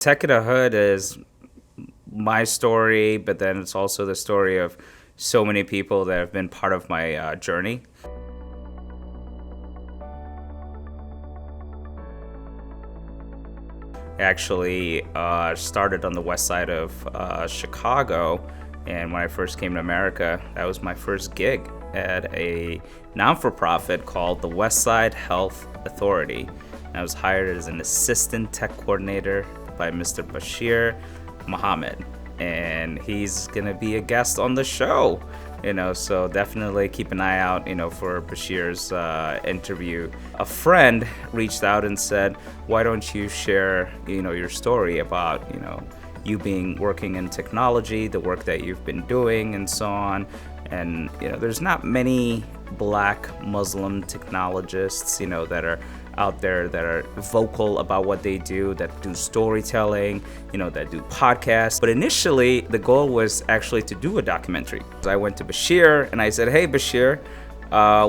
Tech in the Hood is my story, but then it's also the story of so many people that have been part of my journey. I actually started on the west side of Chicago, and when I first came to America, that was my first gig at a non-for-profit called the West Side Health Authority. I was hired as an assistant tech coordinator by Mr. Bashir Muhammad, and he's gonna be a guest on the show. So definitely keep an eye out, for Bashir's interview. A friend reached out and said, why don't you share, your story about, you being working in technology, the work that you've been doing and so on. And, there's not many Black Muslim technologists, that are out there that are vocal about what they do, that do storytelling, that do podcasts. But initially, the goal was actually to do a documentary. I went to Bashir and I said, hey, Bashir,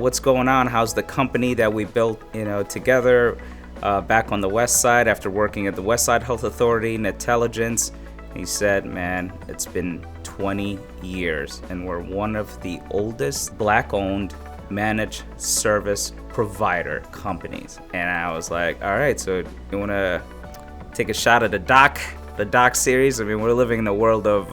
what's going on? How's the company that we built, together back on the West Side after working at the West Side Health Authority in intelligence? He said, man, it's been 20 years and we're one of the oldest Black-owned managed service provider companies. And I was like, all right, so you want to take a shot at the doc series? I mean, we're living in the world of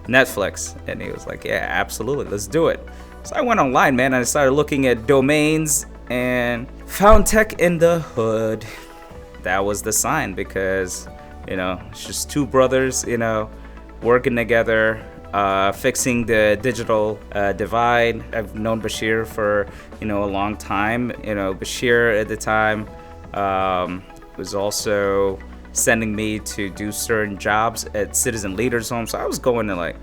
Netflix. And he was like, yeah, absolutely, let's do it. So I went online, man, and I started looking at domains and found Tech in the Hood. That was the sign, because it's just two brothers, working together, fixing the digital divide. I've known Bashir for, a long time. Bashir at the time was also sending me to do certain jobs at citizen leaders' homes. So I was going to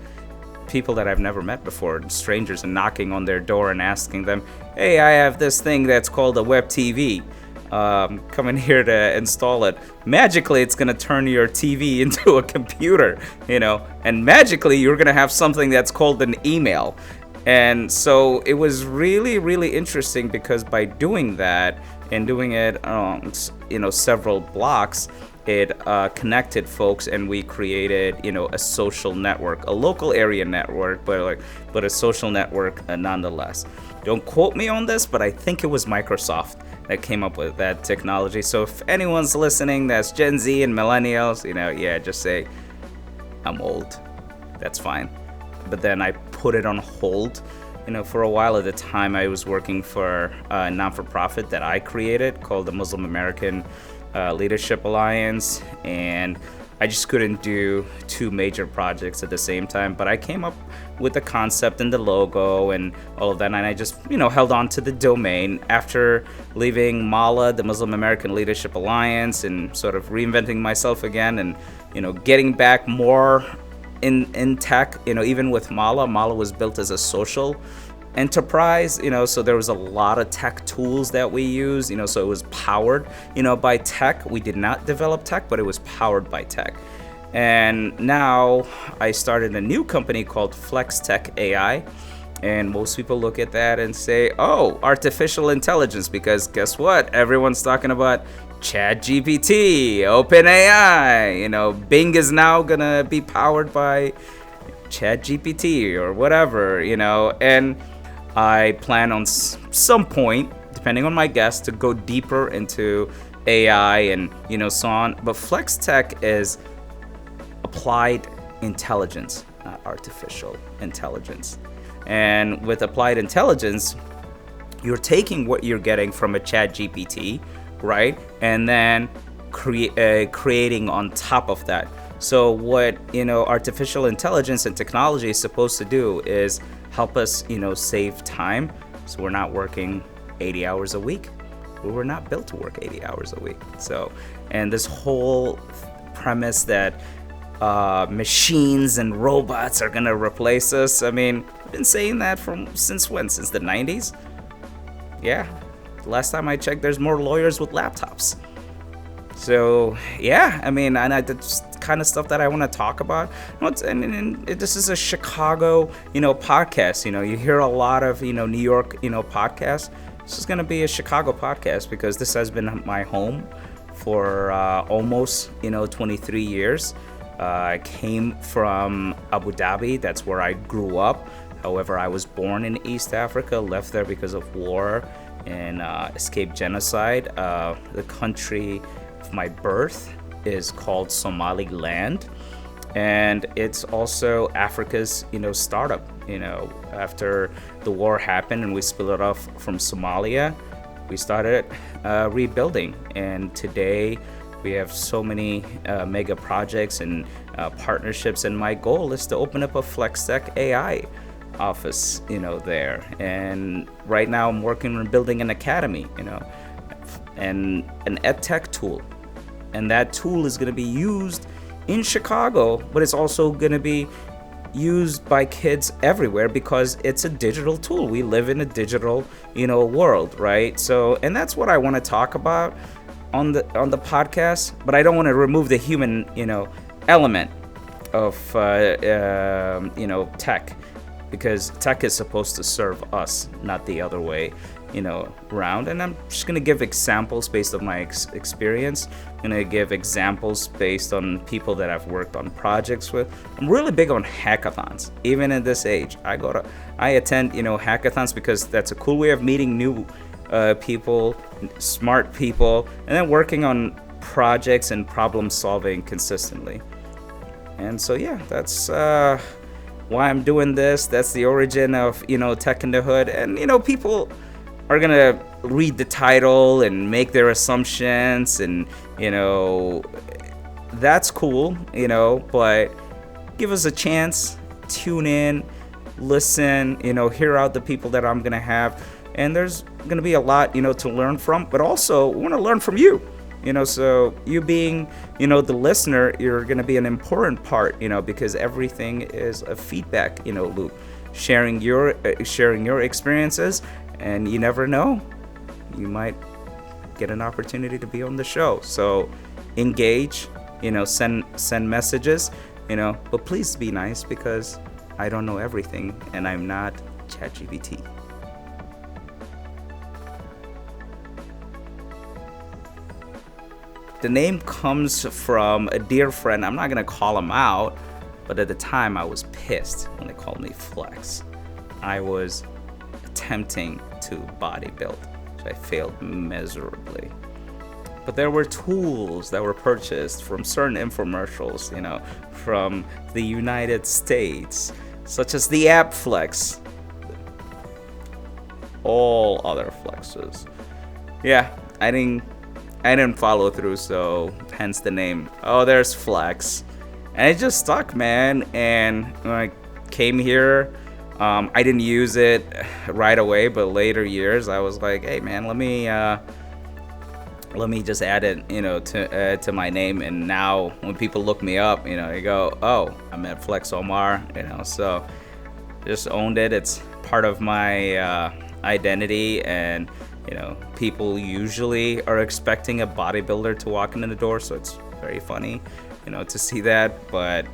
people that I've never met before, strangers, and knocking on their door and asking them, hey, I have this thing that's called a web TV. Come in here to install it. Magically, it's gonna turn your TV into a computer, and magically you're gonna have something that's called an email. And so it was really, really interesting, because by doing that and doing it several blocks, it connected folks, and we created a social network, a local area network, but a social network nonetheless. Don't quote me on this, but I think it was Microsoft that came up with that technology. So if anyone's listening that's Gen Z and millennials, just say I'm old. That's fine. But then I put it on hold, for a while. At the time, I was working for a non-for-profit that I created called the Muslim American Leadership Alliance, and I just couldn't do two major projects at the same time. But I came up with the concept and the logo and all of that, and I just held on to the domain after leaving MALA, the Muslim American Leadership Alliance, and sort of reinventing myself again, and getting back more in tech. Even with MALA was built as a social enterprise, so there was a lot of tech tools that we use, so it was powered, by tech. We did not develop tech, but it was powered by tech. And now I started a new company called Flex Tech AI, and most people look at that and say, oh, artificial intelligence, because guess what? Everyone's talking about ChatGPT, OpenAI, Bing is now gonna be powered by ChatGPT or whatever, and I plan on some point, depending on my guests, to go deeper into AI and so on. But Flex Tech is applied intelligence, not artificial intelligence. And with applied intelligence, you're taking what you're getting from a ChatGPT, right, and then creating on top of that. So what artificial intelligence and technology is supposed to do is help us save time, so we're not working 80 hours a week. We were not built to work 80 hours a week. So, and this whole premise that machines and robots are gonna replace us, I mean, I've been saying that since when? Since the 90s? Yeah, last time I checked, there's more lawyers with laptops. So yeah, I mean, and that's kind of stuff that I want to talk about. And this is a Chicago, podcast. You hear a lot of, New York, podcasts. This is going to be a Chicago podcast, because this has been my home for almost 23 years. I came from Abu Dhabi. That's where I grew up. However, I was born in East Africa, left there because of war and escaped genocide. The country of my birth is called Somaliland, and it's also Africa's startup. After the war happened and we split it off from Somalia, we started rebuilding, and today we have so many mega projects and partnerships, and my goal is to open up a FlexTech AI office there. And right now I'm working on building an academy and an edtech tool, and that tool is going to be used in Chicago, but it's also going to be used by kids everywhere because it's a digital tool. We live in a digital world, right? So, and that's what I want to talk about on the podcast, but I don't want to remove the human element of tech, because tech is supposed to serve us, not the other way around. And I'm just going to give examples based on my experience. I'm going to give examples based on people that I've worked on projects with. I'm really big on hackathons, even in this age. I attend hackathons because that's a cool way of meeting new people, smart people, and then working on projects and problem solving consistently. And so yeah, that's why I'm doing this. That's the origin of Tech in the Hood. And people are gonna read the title and make their assumptions, and that's cool, but give us a chance, tune in, listen, hear out the people that I'm gonna have, and there's gonna be a lot to learn from, but also we want to learn from you. So you being the listener, you're gonna be an important part, because everything is a feedback loop, sharing your experiences. And you never know, you might get an opportunity to be on the show. So engage, send messages, but please be nice, because I don't know everything and I'm not ChatGPT. The name comes from a dear friend. I'm not gonna call him out, but at the time I was pissed when they called me Flex. I was attempting to bodybuild, so I failed miserably. But there were tools that were purchased from certain infomercials, from the United States, such as the app Flex, all other flexes. Yeah, I didn't follow through, so hence the name. Oh, there's Flex, and it just stuck, man. And when I came here, I didn't use it right away, but later years I was like, hey man, let me just add it to my name. And now when people look me up, they go, oh, Ahmed Flex Omar, so just owned it. It's part of my identity, and people usually are expecting a bodybuilder to walk in the door, so it's very funny to see that, but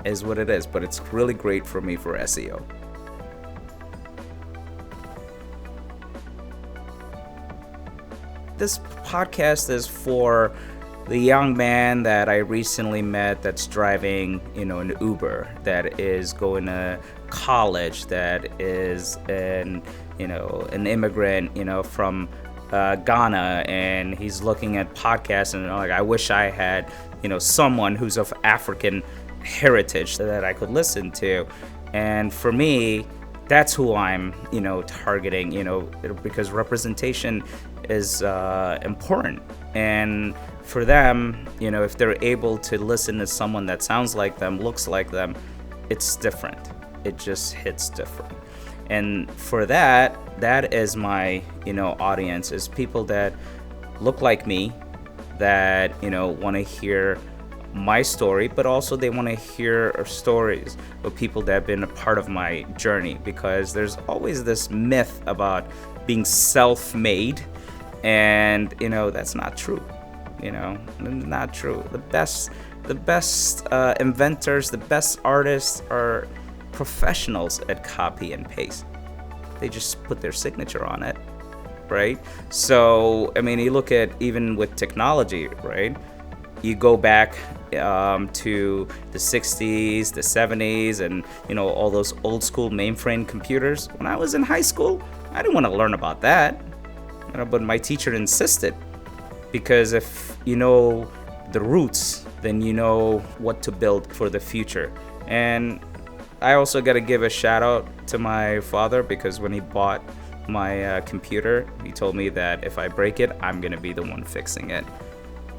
is what it is. But it's really great for me for SEO. This podcast is for the young man that I recently met that's driving, an Uber, that is going to college, that is an immigrant, from Ghana, and he's looking at podcasts and I wish I had, someone who's of African heritage that I could listen to. And for me, that's who I'm targeting, because representation is important. And for them, if they're able to listen to someone that sounds like them, looks like them, it's different. It just hits different. And for that is my audience, is people that look like me, that want to hear my story, but also they want to hear stories of people that have been a part of my journey, because there's always this myth about being self-made, and that's not true. Not true. The best inventors, the best artists are professionals at copy and paste. They just put their signature on it, right? So, I mean, you look at even with technology, right? You go back to the 60s, the 70s, and, all those old school mainframe computers. When I was in high school, I didn't want to learn about that, but my teacher insisted, because if you know the roots, then you know what to build for the future. And I also got to give a shout out to my father, because when he bought my computer, he told me that if I break it, I'm going to be the one fixing it.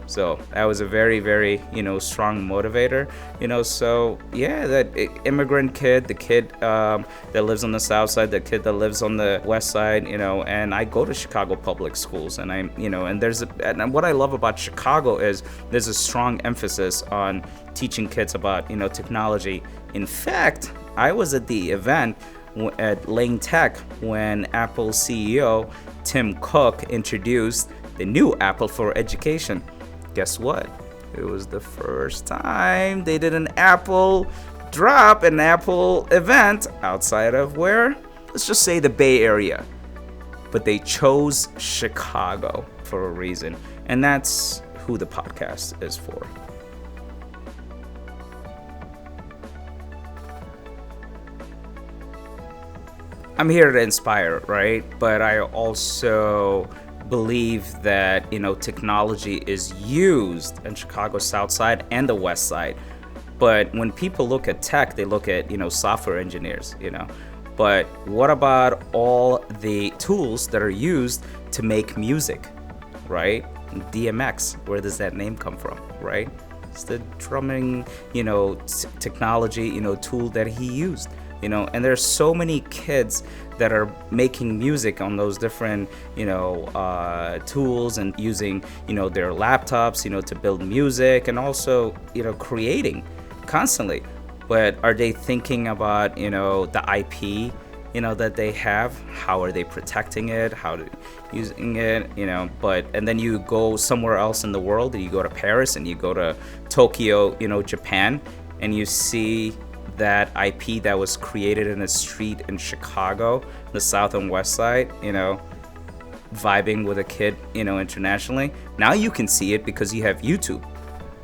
So that was a very, very, strong motivator, so yeah, that immigrant kid, the kid that lives on the south side, the kid that lives on the west side, and I go to Chicago public schools, and and what I love about Chicago is there's a strong emphasis on teaching kids about, technology. In fact, I was at the event at Lane Tech when Apple CEO Tim Cook introduced the new Apple for Education. Guess what? It was the first time they did an Apple drop, an Apple event outside of where? Let's just say the Bay Area. But they chose Chicago for a reason. And that's who the podcast is for. I'm here to inspire, right? But I also believe that technology is used in Chicago's south side and the west side. But when people look at tech, they look at software engineers, but what about all the tools that are used to make music, right? DMX, where does that name come from, right? It's the drumming technology tool that he used. And there's so many kids that are making music on those different, tools, and using, their laptops, to build music, and also, creating constantly. But are they thinking about, the IP, that they have? How are they protecting it? How to using it? And then you go somewhere else in the world, and you go to Paris, and you go to Tokyo, Japan, and you see that IP that was created in a street in Chicago, the south and west side, vibing with a kid, internationally. Now you can see it because you have YouTube.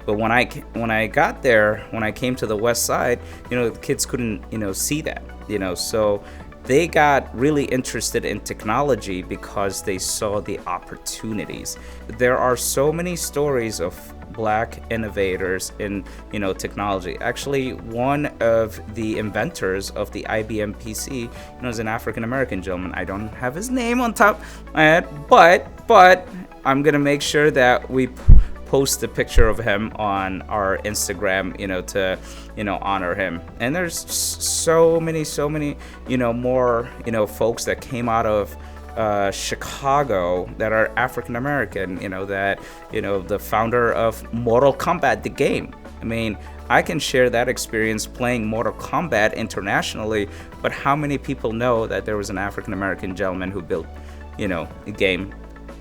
But when I got there, when I came to the west side, the kids couldn't, see that, so they got really interested in technology because they saw the opportunities. There are so many stories of Black innovators in technology. Actually, one of the inventors of the IBM PC is an African American gentleman. I don't have his name on top of my head, but I'm gonna make sure that we post a picture of him on our Instagram, to honor him. And there's so many more folks that came out of Chicago that are African American, that the founder of Mortal Kombat, the game. I mean, I can share that experience playing Mortal Kombat internationally, but how many people know that there was an African American gentleman who built, a game?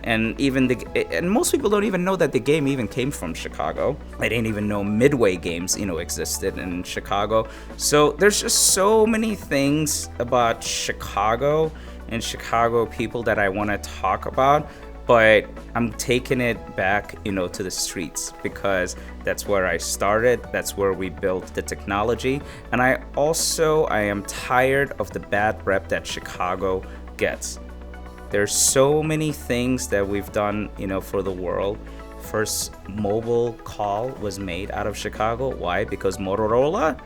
And and most people don't even know that the game even came from Chicago. They didn't even know Midway Games, existed in Chicago. So there's just so many things about Chicago and Chicago people that I want to talk about, but I'm taking it back, to the streets, because that's where I started. That's where we built the technology. And I am tired of the bad rep that Chicago gets. There's so many things that we've done, for the world. First mobile call was made out of Chicago. Why? Because Motorola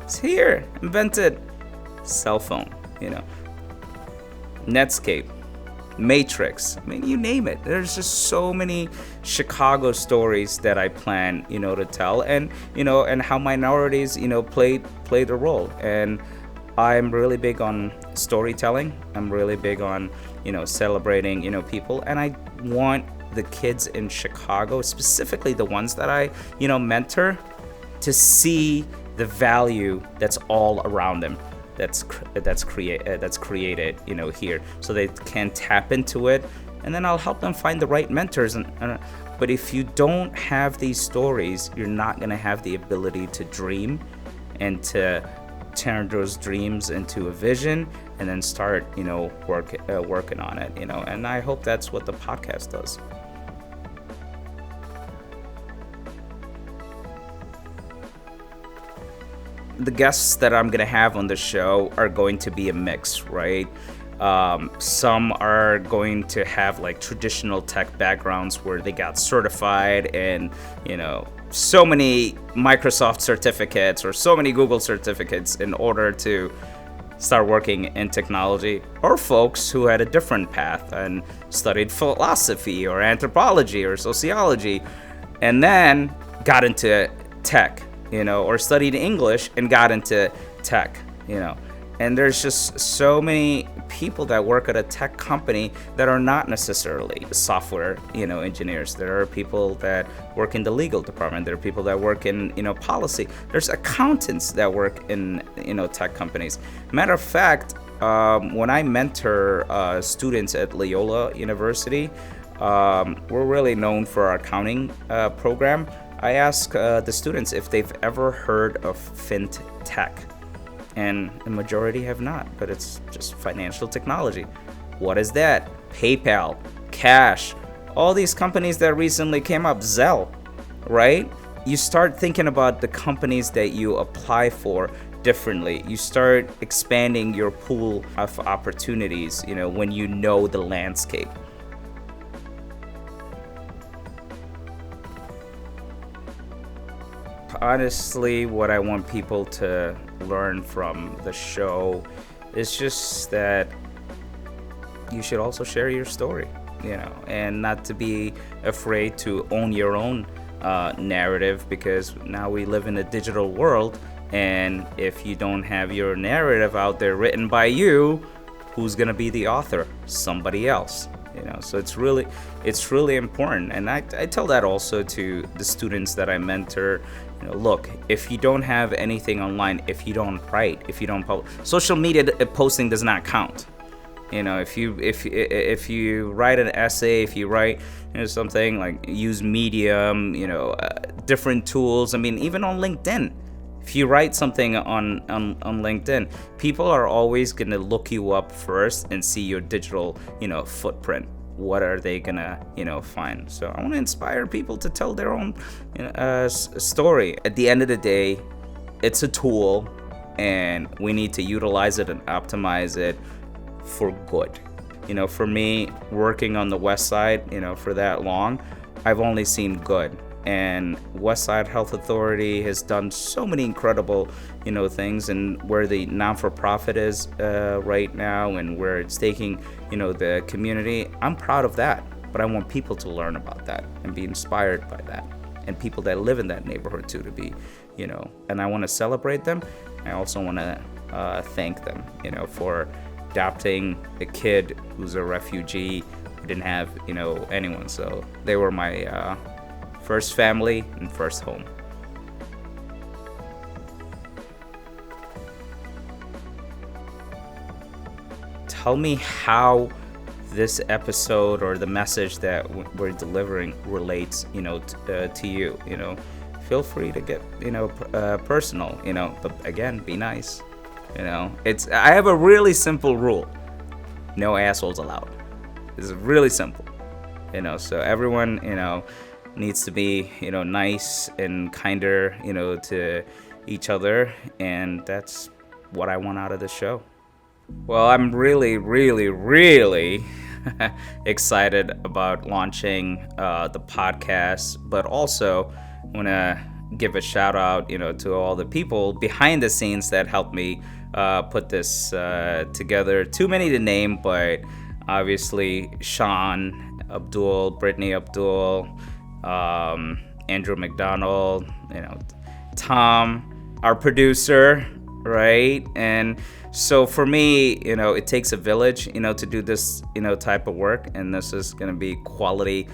is here, invented cell phone, Netscape, Matrix. I mean, you name it. There's just so many Chicago stories that I plan, to tell, and and how minorities, played a role. And I'm really big on storytelling. I'm really big on, celebrating, people, and I want the kids in Chicago, specifically the ones that I, mentor, to see the value that's all around them. That's created, here, so they can tap into it, and then I'll help them find the right mentors. But if you don't have these stories, you're not gonna have the ability to dream and to turn those dreams into a vision, and then start, working on it, and I hope that's what the podcast does. The guests that I'm gonna have on the show are going to be a mix, right? Some are going to have like traditional tech backgrounds where they got certified and, so many Microsoft certificates or so many Google certificates in order to start working in technology, or folks who had a different path and studied philosophy or anthropology or sociology and then got into tech, or studied English and got into tech, And there's just so many people that work at a tech company that are not necessarily software, engineers. There are people that work in the legal department. There are people that work in, policy. There's accountants that work in, tech companies. Matter of fact, when I mentor students at Loyola University, we're really known for our accounting program. I ask the students if they've ever heard of fintech. And the majority have not, but it's just financial technology. What is that? PayPal, Cash, all these companies that recently came up, Zelle, right? You start thinking about the companies that you apply for differently. You start expanding your pool of opportunities, when you know the landscape. Honestly, what I want people to learn from the show is just that you should also share your story, and not to be afraid to own your own narrative, because now we live in a digital world, and if you don't have your narrative out there written by you, who's gonna be the author? Somebody else. So it's really important, and I tell that also to the students that I mentor. Look, if you don't have anything online, if you don't write, if you don't post, social media posting does not count. If you write an essay, if you write something like use Medium, different tools. I mean, even on LinkedIn. If you write something on LinkedIn, people are always going to look you up first and see your digital, footprint. What are they going to, find? So I want to inspire people to tell their own story. At the end of the day, it's a tool, and we need to utilize it and optimize it for good. For me, working on the West Side, for that long, I've only seen good. And Westside Health Authority has done so many incredible, things, and where the non-for-profit is right now, and where it's taking, the community. I'm proud of that, but I want people to learn about that and be inspired by that, and people that live in that neighborhood too to be, and I want to celebrate them. I also want to thank them, for adopting a kid who's a refugee who didn't have, anyone. So they were my first family and first home. Tell me how this episode or the message that we're delivering relates, to you. Feel free to get, personal. But again, be nice. I have a really simple rule: no assholes allowed. It's really simple. So everyone, needs to be, nice and kinder, to each other. And that's what I want out of the show. Well, I'm really, really, really excited about launching the podcast, but also want to give a shout out, to all the people behind the scenes that helped me put this together. Too many to name, but obviously Sean Abdul, Brittany Abdul, Andrew McDonald, Tom, our producer, right? And so for me, it takes a village, to do this, type of work, and this is going to be quality,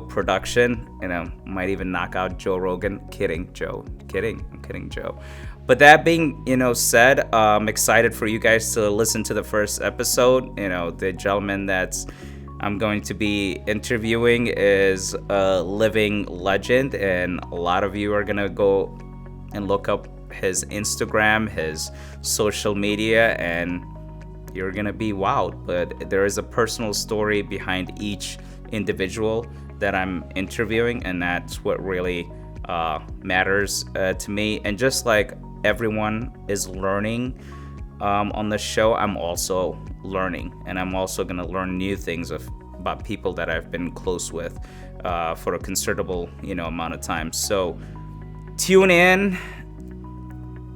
production. Might even knock out Joe Rogan. Kidding, Joe. I'm kidding, Joe. But that being, said, I'm excited for you guys to listen to the first episode. The gentleman that's I'm going to be interviewing is a living legend, and a lot of you are going to go and look up his Instagram, his social media, and you're gonna be wowed. But there is a personal story behind each individual that I'm interviewing, and that's what really matters to me. And just like everyone is learning on the show, I'm also learning, and I'm also gonna learn new things about people that I've been close with for a considerable amount of time. So tune in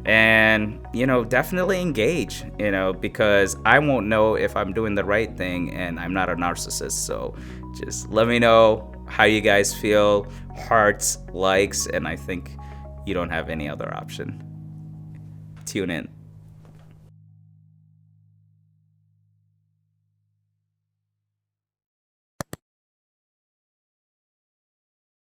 and definitely engage, because I won't know if I'm doing the right thing, and I'm not a narcissist. So just let me know how you guys feel, hearts, likes, and I think you don't have any other option. Tune in.